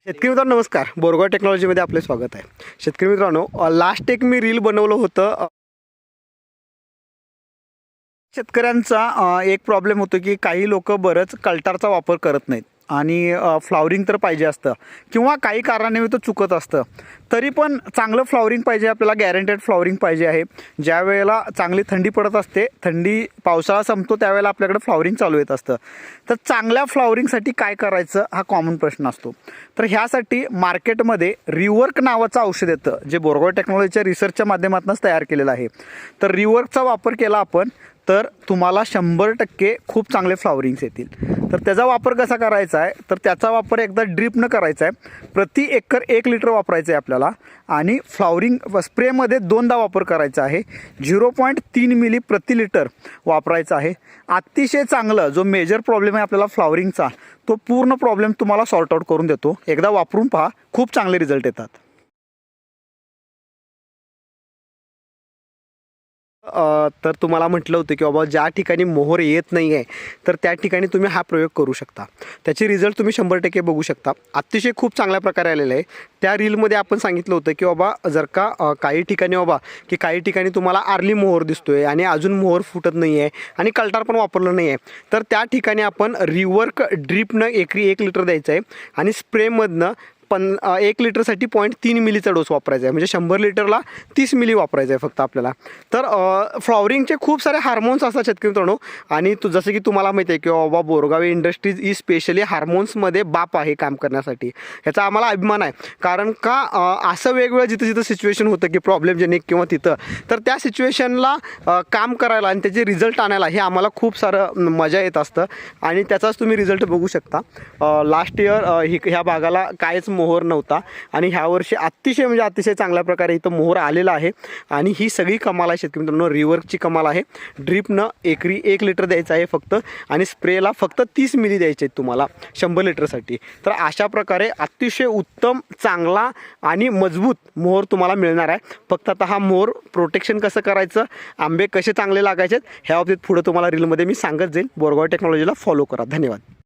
शेतकरी मित्रांनो नमस्कार. बोरगाव टेक्नॉलॉजीमध्ये आपले स्वागत आहे. शेतकरी मित्रांनो, लास्ट एक मी रील बनवलं होतं. शेतकऱ्यांचा एक प्रॉब्लेम होतो की काही लोक बरंच कल्टारचा वापर करत नाहीत आणि फ्लॉवरिंग तर पाहिजे असतं किंवा काही कारणानिमित्त चुकत असतं. तरी पण चांगलं फ्लॉवरिंग पाहिजे, आपल्याला गॅरंटेड फ्लॉवरिंग पाहिजे आहे. ज्या वेळेला चांगली थंडी पडत असते, पावसाळा संपतो त्यावेळेला आपल्याकडे फ्लॉवरिंग चालू येत असतं. तर चांगल्या फ्लॉवरिंगसाठी काय करायचं हा कॉमन प्रश्न असतो. तर ह्यासाठी मार्केटमध्ये रिवर्क नावाचं औषध येतं, जे बोरगाव टेक्नॉलॉजीच्या रिसर्चच्या माध्यमातूनच तयार केलेलं आहे. तर रिवर्कचा वापर केला आपण तर तुम्हाला 100% खूप चांगले फ्लॉवरिंग्स येतील. तर त्याचा वापर कसा करायचा आहे, तर त्याचा वापर एकदा ड्रीपनं करायचा आहे. प्रति एकर 1 लिटर वापरायचं आहे आपल्याला आणि फ्लॉवरिंग स्प्रेमध्ये 2दा वापर करायचा आहे. 0.3 मिली प्रति लिटर वापरायचा आहे. अतिशय चांगलं जो मेजर प्रॉब्लेम आहे आपल्याला फ्लॉवरिंगचा, तो पूर्ण प्रॉब्लेम तुम्हाला सॉर्ट आउट करून देतो. एकदा वापरून पहा, खूप चांगले रिझल्ट येतात. तर तुम्हाला म्हटलं होतं की बाबा ज्या ठिकाणी मोहर येत नाही आहे तर त्या ठिकाणी तुम्ही हा प्रयोग करू शकता. त्याचे रिझल्ट तुम्ही 100% बघू शकता. अतिशय खूप चांगल्या प्रकारे आलेलं आहे. त्या रीलमध्ये आपण सांगितलं होतं की बाबा जर का काही ठिकाणी तुम्हाला आर्ली मोहर दिसतोय आणि अजून मोहर फुटत नाही आहे आणि कल्टार पण वापरलं नाही आहे, तर त्या ठिकाणी आपण रिवर्क ड्रीपनं एकरी 1 लिटर द्यायचं आहे आणि स्प्रेमधनं 1 लिटरसाठी 0.3 मिलीचा डोस वापरायचा आहे. म्हणजे 100 लिटरला 30 मिली वापरायचं आहे फक्त आपल्याला. तर फ्लॉवरिंगचे खूप सारे हार्मोन्स असतात शेतकरी मित्रांनो. आणि जसं की तुम्हाला माहिती आहे की बाबा बोरगावी इंडस्ट्रीज ही स्पेशली हार्मोन्समध्ये बाप आहे काम करण्यासाठी. ह्याचा आम्हाला अभिमान आहे. कारण का असं वेगवेगळं जिथं सिच्युएशन होतं की प्रॉब्लेमजेनिक किंवा तिथं, तर त्या सिच्युएशनला काम करायला आणि त्याचे रिझल्ट आणायला हे आम्हाला खूप सारं मजा येत असतं आणि त्याचाच तुम्ही रिझल्ट बघू शकता. लास्ट इयर ह्या भागाला कायच मोहर नव्हता आणि ह्या वर्षी अतिशय चांगल्या प्रकारे इथं मोहर आलेला आहे. आणि ही सगळी कमाल आहे शेतकरी मित्रांनो, रिवर्कची कमाल आहे. ड्रीपनं एकरी 1 लिटर द्यायचं आहे फक्त आणि स्प्रेला फक्त 30 मिली द्यायचे आहेत तुम्हाला 100 लिटरसाठी. तर अशा प्रकारे अतिशय उत्तम, चांगला आणि मजबूत मोहर तुम्हाला मिळणार आहे. फक्त आता हा मोहर प्रोटेक्शन कसं करायचं, आंबे कसे चांगले लागायचे ह्या बाबतीत पुढं तुम्हाला रीलमध्ये मी सांगत जाईल. बोरगाव टेक्नॉलॉजीला फॉलो करा. धन्यवाद.